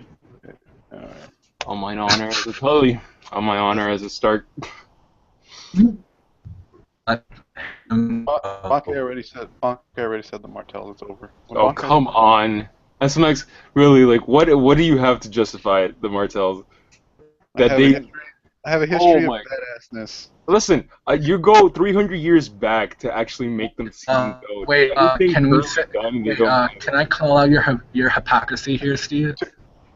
on my honor as a Tully, on my honor as a Stark. Bonka already said the Martell is over. When Oh, Bonka- come on. SMX, really, like, what do you have to justify it, the Martells? I That have they... I have a history Oh of my- badassness. Listen, you go 300 years back to actually make them seem goat. Wait, Anything can we currently say, done, they wait, don't can I call out your hypocrisy here, Steve?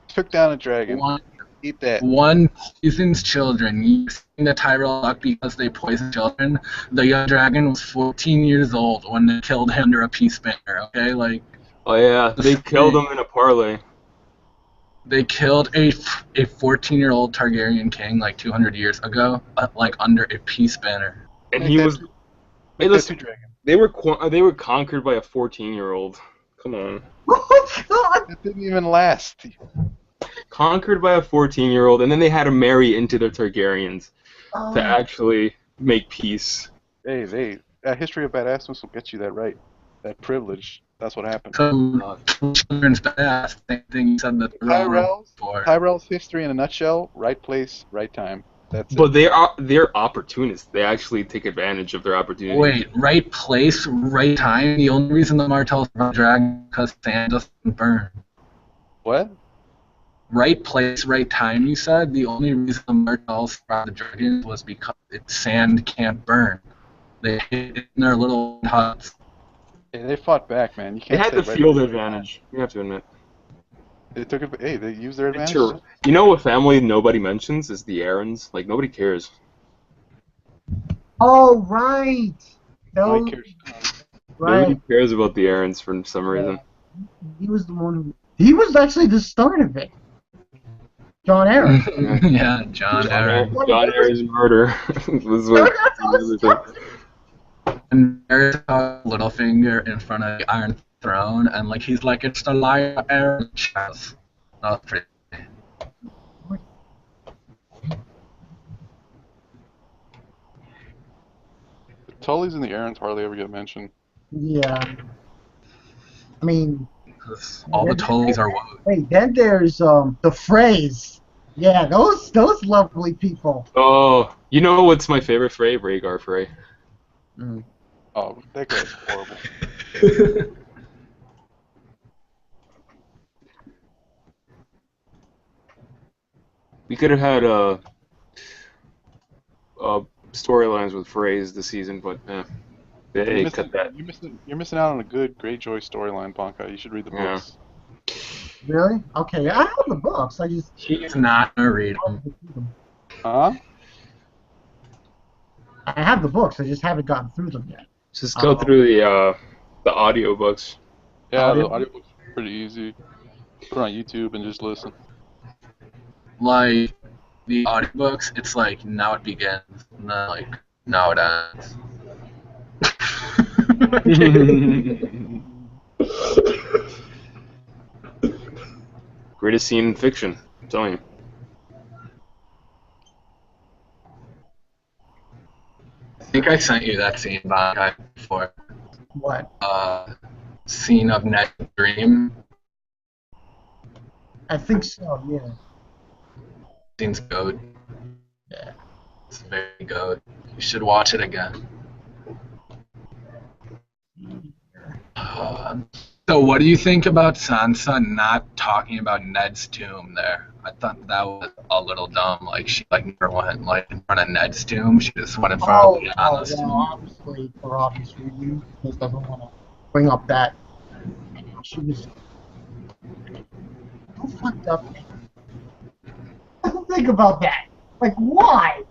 Took down a dragon. One, Eat that. one poisons children. Using the Tyrell luck because they poison children. The young dragon was 14 years old when they killed him under a peace banner. Okay, like. Oh yeah, they killed him in a parlay. They killed a 14-year-old Targaryen king like 200 years ago, like under a peace banner. And Make he that was. two- Hey, Make that listen, two dragon. they were conquered by a 14-year-old. Come on. Oh God! That didn't even last. Conquered by a 14-year-old, and then they had to marry into their Targaryens to Oh, actually make peace. Hey, History of Badassness will get you that right. That privilege. That's what happened. So children's badass. Same thing you said that Tyrell's history in a nutshell. Right place, right time. That's But it. they're opportunists. They actually take advantage of their opportunity. Wait, right place, right time. The only reason the Martells are dragon because sand doesn't burn. What? Right place, right time. You said the only reason the Martells are the dragons was because sand can't burn. They hid in their little huts. Hey, they fought back, man. You They can't had say the right field place, right advantage. You have to admit. time. They took it. Hey, they used their advantage. Sure. You know what family nobody mentions is the Aarons. Like nobody cares. oh right. Nobody Those, cares. right. Nobody cares about the Aarons for some reason. He was the one who. He was actually the start of it. John Aaron. Yeah, John Aaron. John Aaron's murder was what everything. And there's a Littlefinger in front of the Iron Throne, and like he's like, it's the liar Aaron chest. That was pretty. The Tullys and the Aarons hardly ever get mentioned. Yeah. I mean, Because all the Tullys are woke. wait. Then there's the Freys. Yeah, those lovely people. Oh, you know what's my favorite Frey? Rhaegar Frey. Oh, that guy's horrible. We could have had storylines with Freys this season, but they cut that. You're missing out on a good Greyjoy storyline, Bonka. You should read the Yeah. books. Really? Okay, I have the books. I just. He's not gonna read them. Huh? I have the books. I just haven't gotten through them yet. Just go through the audiobooks. Yeah, the audiobook's pretty easy. Put it on YouTube and just listen. Like the audiobooks, it's like now it begins, and then like now it ends. Greatest scene in fiction. I'm telling you. I think I sent you that scene back before. What? Scene of Ned's dream. I think so. Yeah. Scene's goat. Yeah. It's very goat. You should watch it again. So what do you think about Sansa not talking about Ned's tomb there? I thought that was a little dumb. Like she never went like in front of Ned's tomb. She just went in front of Lyanna's tomb. Obviously for obvious reasons. He doesn't want to bring up that. She was so fucked up. Think about that. Like, why?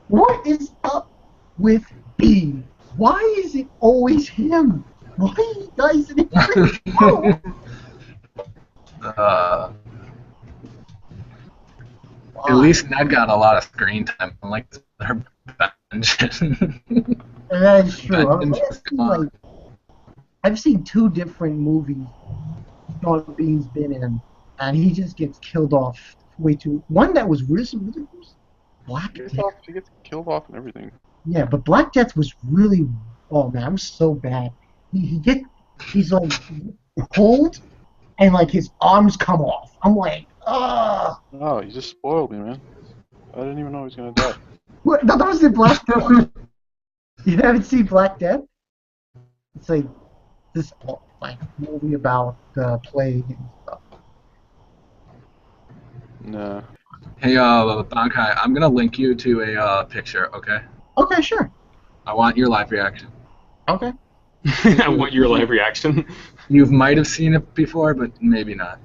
What is up with B? Why is it always him? Why are you guys in every show? At least Ned got a lot of screen time, unlike her bench. That is true. Bench I've seen two different movies Sean Bean's been in, and he just gets killed off way too. One that was really Black Death. She gets killed off and everything. Yeah, but Black Death was really. Oh man, it was so bad. He's like pulled, and like his arms come off. I'm like, ugh. Oh, you just spoiled me, man. I didn't even know he was gonna die. What? That was in Black Death. You haven't seen Black Death? It's like this like movie about the plague and stuff. Nah. Hey, Bankai, I'm gonna link you to a picture, okay? Okay, sure. I want your live reaction. Okay. I want your live reaction. You might have seen it before, but maybe not.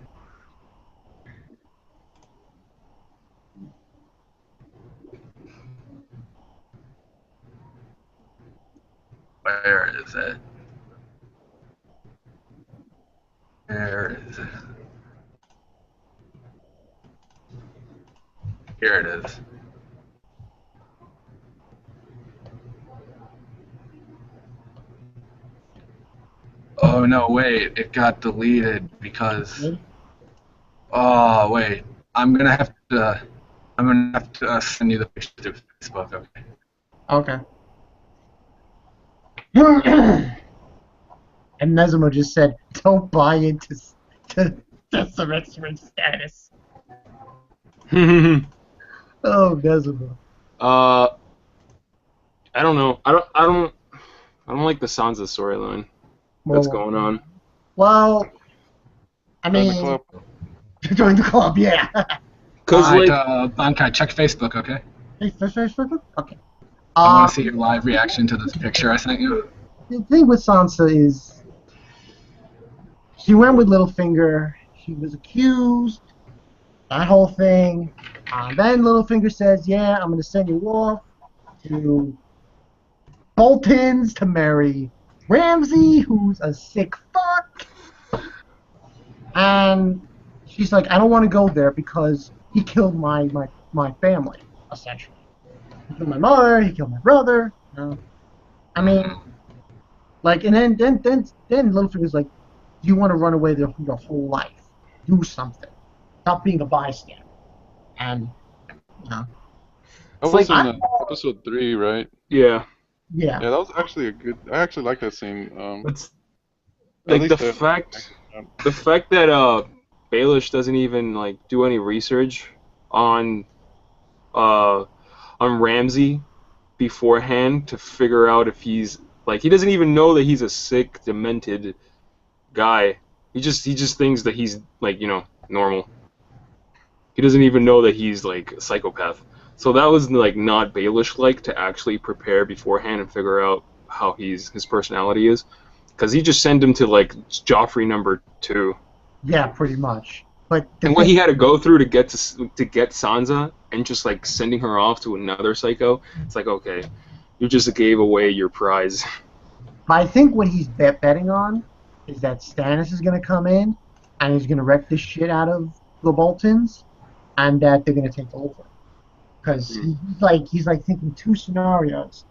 Where is it? Where is it? Here it is. Oh no, wait, it got deleted because. Oh wait, I'm gonna have to send you the picture through Facebook. Okay. Okay. And Nezima just said, "Don't buy into some extra status." Oh, Nezima. I don't know. I don't like the Sansa storyline that's going on. Well, I Join the mean, club. join the club, yeah. Cause Alright, like, Bankai, check Facebook, okay? Hey, Facebook? Okay. I want to see your live reaction to this picture I sent you. The thing with Sansa is, she went with Littlefinger. She was accused. That whole thing. Then Littlefinger says, "Yeah, I'm going to send you off to Bolton's to marry Ramsay, who's a sick fuck." And she's like, "I don't want to go there because he killed my family, essentially. He killed my mother. He killed my brother. You know? I mean, like, and then Littlefinger's like, "Do you want to run away your whole life? Do something. Stop being a bystander." And you know, That it's was like, in episode 3, right? yeah, yeah, Yeah, that was actually a good. I actually like that scene. it's At like least the fact that Baelish doesn't even like do any research on Ramsay beforehand to figure out if he's like, he doesn't even know that he's a sick, demented guy. He just thinks that he's like, normal. He doesn't even know that he's like a psychopath. So that was like not Baelish like to actually prepare beforehand and figure out how his personality is, because he just sent him to like Joffrey number 2. yeah, pretty much. But And what he had to go through to get Sansa, and just like sending her off to another psycho, it's like, okay, you just gave away your prize. I think what he's betting on is that Stannis is going to come in and he's going to wreck the shit out of the Boltons, and that they're going to take over. Because he's like thinking two scenarios.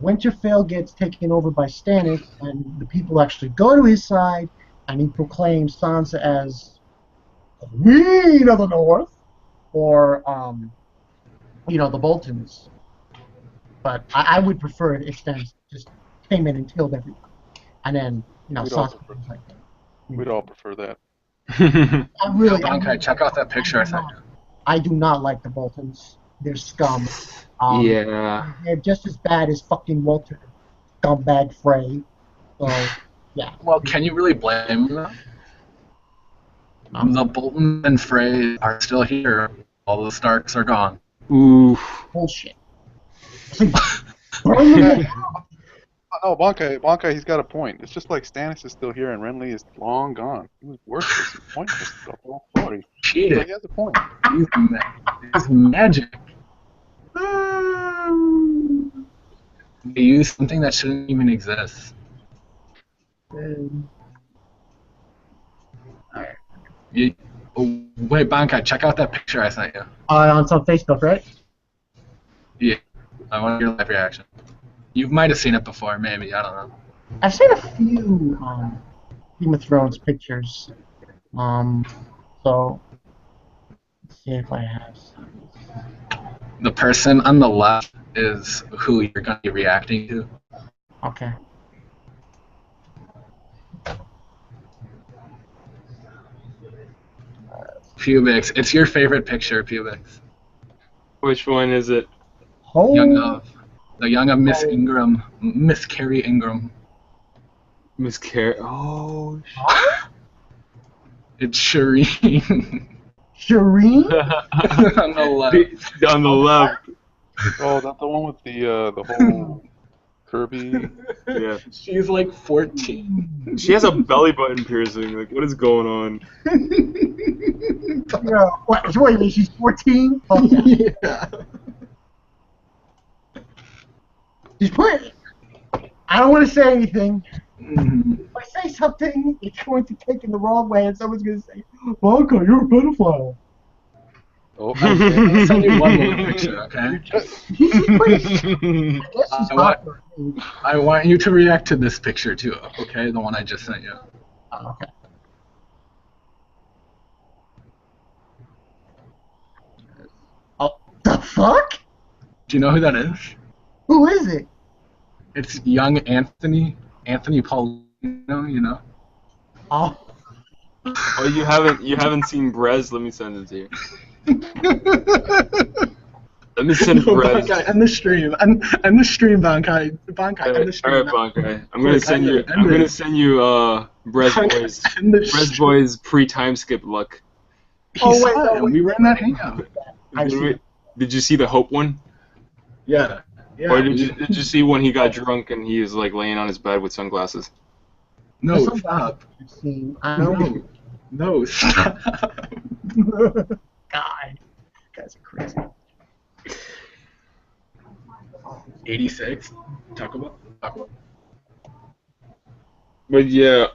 Winterfell gets taken over by Stannis, and the people actually go to his side, and he proclaims Sansa as Queen of the North, or the Boltons. But I would prefer it if Stannis just came in and killed everyone, and then Sansa was like, We'd all prefer that. Bankai, check out that picture I sent you. I do not like the Boltons. They're scum. Yeah. They're just as bad as fucking Walter Scumbag Frey. So, yeah. Well, can you really blame them? The Bolton and Frey are still here. All the Starks are gone. Ooh. Bullshit. Burn them down. Oh, Bonkai, he's got a point. It's just like Stannis is still here and Renly is long gone. He was worthless and pointless the whole story. Cheated. But he has a point. He's magic. They use something that shouldn't even exist. Wait, Bankai, check out that picture I sent you. On some Facebook, right? Yeah, I want your live reaction. You might have seen it before, maybe. I don't know. I've seen a few Game of Thrones pictures. So let's see if I have some. The person on the left is who you're going to be reacting to. Okay. Pubix. It's your favorite picture, Pubix. Which one is it? The young of Miss Ingram, Miss Carrie Ingram. Miss Carrie. Oh. It's Shireen. Shireen? On the left. On the left. Oh, that's the one with the whole Kirby. Yeah. She's like 14. She has a belly button piercing. Like, what is going on? Yeah. Wait, she's 14? Oh, yeah. Yeah. She's putting. I don't want to say anything. Mhm. If I say something, it's going to take it the wrong way, and someone's going to say, "Vodka, you're a pedophile." Oh, I'll send you one little picture, okay? She's pretty. I guess she's I hot for her age. I want you to react to this picture too, okay? The one I just sent you. Oh, okay. Oh, the fuck? Do you know who that is? Who is it? It's young Anthony Paulino, you know? Oh, Oh, you haven't seen Brez? Let me send it to you. Let me send Brez. Bankai, end the stream. End the stream, Bankai. Bankai, end the stream. Alright, Bankai. I'm gonna send you Brez Boys. End the Brez stream. Boys pre-time skip luck. He Oh, saw wait, it, no, and wait. we were in that hangout. I see. Did you see the Hope one? Yeah. Yeah. Or did you see when he got drunk and he was like laying on his bed with sunglasses? No, That's stop. I've seen. I don't know. No, stop. God, you guys are crazy. 86. Taco Bell. But yeah,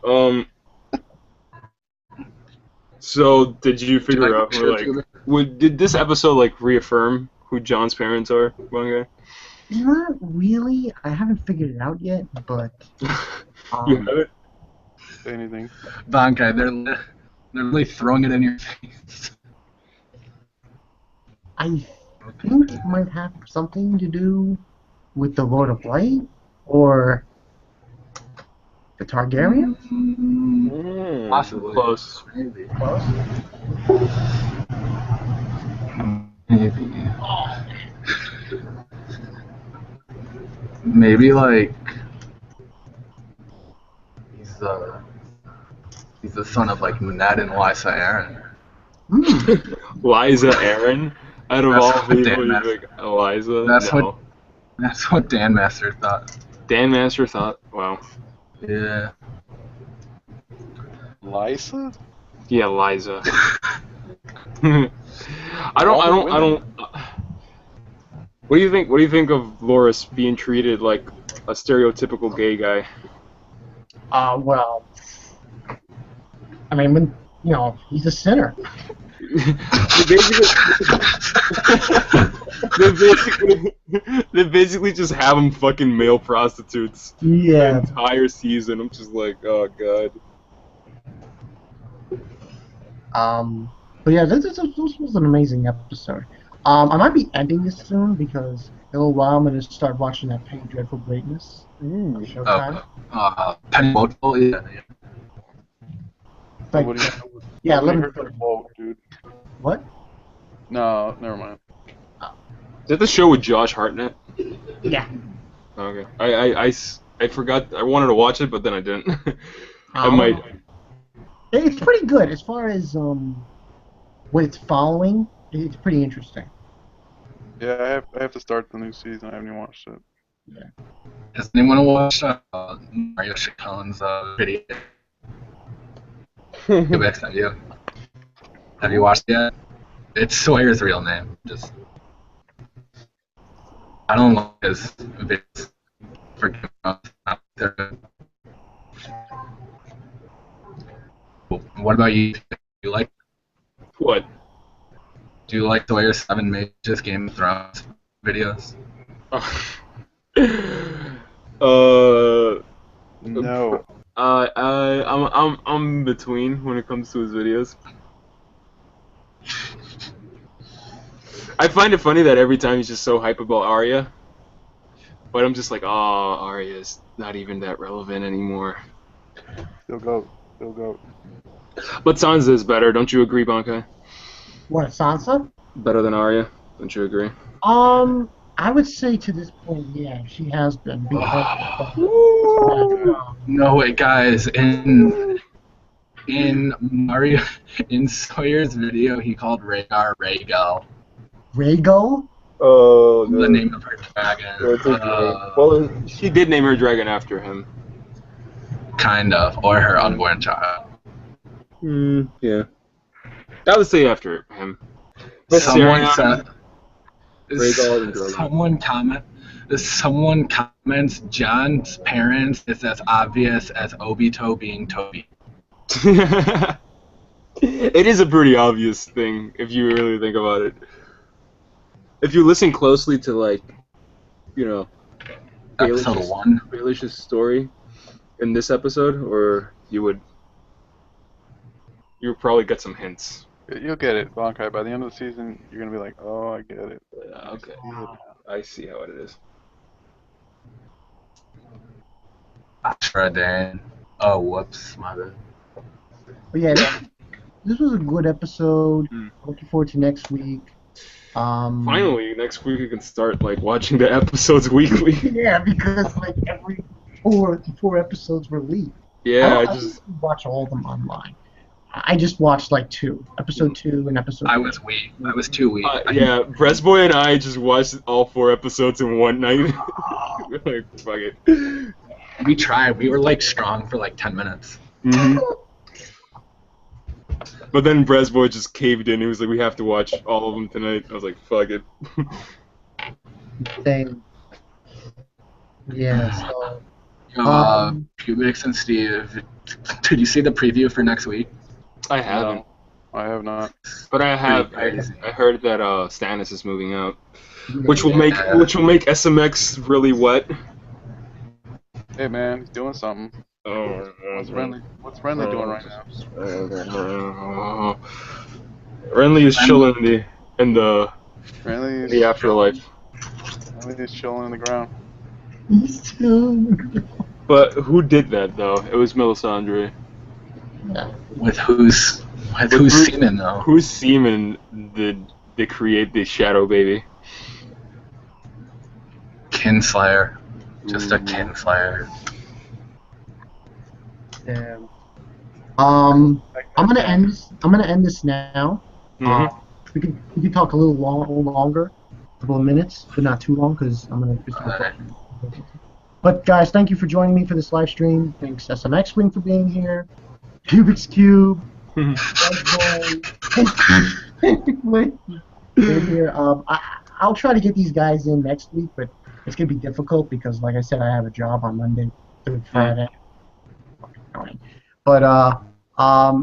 so did you figure out did this episode like reaffirm who John's parents are, Bankai? Not really. I haven't figured it out yet, but You haven't? say anything. Bankai, they're really throwing it in your face. I think it might have something to do with the Lord of Light or the Targaryen. Possibly. Close. Maybe. Close. Maybe. Maybe like he's the son of like Ned and Lysa Arryn. Liza Aaron? Out of That's all what people, Dan you Master- think Eliza? That's No. That's what Dan Master thought. Dan Master thought, wow. Yeah. Lysa? Yeah, Liza. I don't. What do you think? What do you think of Loras being treated like a stereotypical gay guy? Well, I mean, when he's a sinner. They basically just have him fucking male prostitutes the Yeah. entire season. I'm just like, oh god. But yeah, this was an amazing episode. I might be ending this soon because in a little while I'm gonna start watching that Penny Dreadful Greatness on Showtime. Penny Multiple, yeah. Like, What do you, yeah, nobody 11. heard the vote, dude. What? No, never mind. Is that the show with Josh Hartnett? Yeah. Okay. I forgot. I wanted to watch it, but then I didn't. I might. It's pretty good as far as what it's following. It's pretty interesting. Yeah, I have to start the new season. I haven't even watched it. Does anyone watch Mario Chacon's video? Have you? Have you watched it yet? It's Sawyer's real name. Just I don't like his videos. Forgive me. What about you? Do you like? What? Do you like Sawyer's 7 Mages Game of Thrones videos? No. I'm in between when it comes to his videos. I find it funny that every time he's just so hype about Arya, but I'm just like, oh, Arya's not even that relevant anymore. Still go. Still go. But Sansa is better, don't you agree, Bankai? What, Sansa? Better than Arya, don't you agree? I would say to this point, yeah, she has been. Because, No way, guys. In Sawyer's video, he called Rhaegar Rhaegal. Rhaegal? Oh, The name of her dragon. That's okay. Well, she did name her dragon after him. Kind of, or her unborn child. Yeah. I would say after him. Someone Tyrion, said. Rhaegar, and Drogon. Someone comments John's parents is as obvious as Obito being Toby. It is a pretty obvious thing if you really think about it. If you listen closely to, like, you know, Episode 1. Baelish's story in this episode, or you would probably get some hints. You'll get it, Bonkai. By the end of the season, you're gonna be like, oh, I get it. Okay, I see how it is. Ashra. Oh, whoops, my bad. But yeah, this was a good episode. Looking forward to next week. Finally, next week we can start like watching the episodes weekly. Yeah, because like every four episodes were leaked. Yeah, I just watch all of them online. I just watched like 2, episode 2 and episode. I was weak. I was too weak. Yeah, Breastboy and I just watched all 4 episodes in one night. We're like, fuck it. We tried. We were like strong for like 10 minutes. But then Breastboy just caved in. He was like, we have to watch all of them tonight. I was like, fuck it. Same. Yeah. So. Pubix and Steve, did you see the preview for next week? I haven't. No, I have not. But I have. I heard that Stannis is moving out, which will make SMX really wet. Hey man, he's doing something. Oh, What's Renly doing right now? Renly is chilling in the afterlife. Renly's chilling in the ground. But who did that though? It was Melisandre. With whose semen though? Whose semen did they create the shadow baby? Kinslayer. Just a Kinslayer. Yeah. I'm gonna end this now. We can talk a little longer, a couple of minutes, but not too long because I'm gonna just. But guys, thank you for joining me for this live stream. Thanks SMX Spring for being here. Cubix Cube. Here. I'll try to get these guys in next week, but it's gonna be difficult because, like I said, I have a job on Monday through Friday. But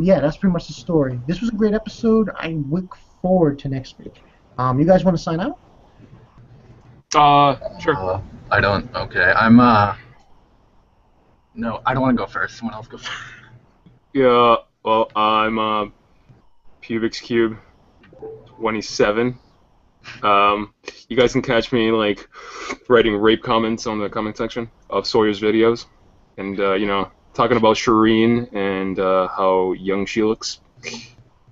yeah, that's pretty much the story. This was a great episode. I look forward to next week. You guys want to sign out? Sure. I don't. Okay, I'm. No, I don't want to go first. Someone else go first. Yeah. Well, I'm Pubix Cube 27. You guys can catch me like writing rape comments on the comment section of Sawyer's videos, and talking about Shireen and how young she looks.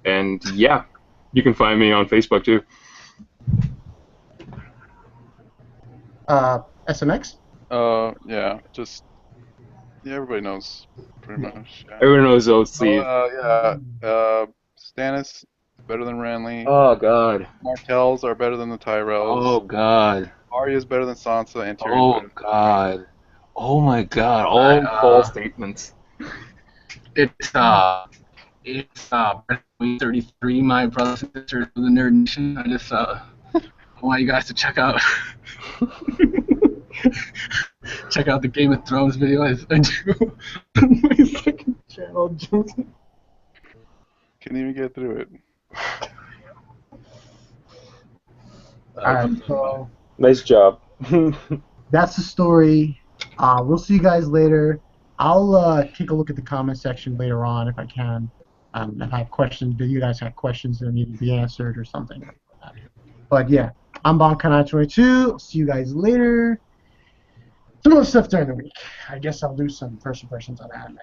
And yeah, you can find me on Facebook too. SMX? Yeah, everybody knows, pretty much. Everyone knows OC. Stannis is better than Renly. Oh god. Martells are better than the Tyrells. Oh god. Arya is better than Sansa, and Tyrion. Oh god. Oh my god. All false statements. It's 33, my brothers and sisters of the Nerd Nation. I just want you guys to check out the Game of Thrones video I do on my second channel. Can't even get through it. Alright, so Nice job. that's the story. We'll see you guys later. I'll take a look at the comment section later on if I can. If I have questions, do you guys have questions that need to be answered or something like that? But yeah, I'm Bonkanai22. I'll see you guys later. Some other stuff during the week. I guess I'll do some first impressions on anime.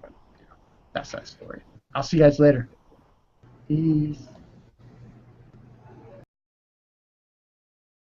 But that's that story. I'll see you guys later. Peace.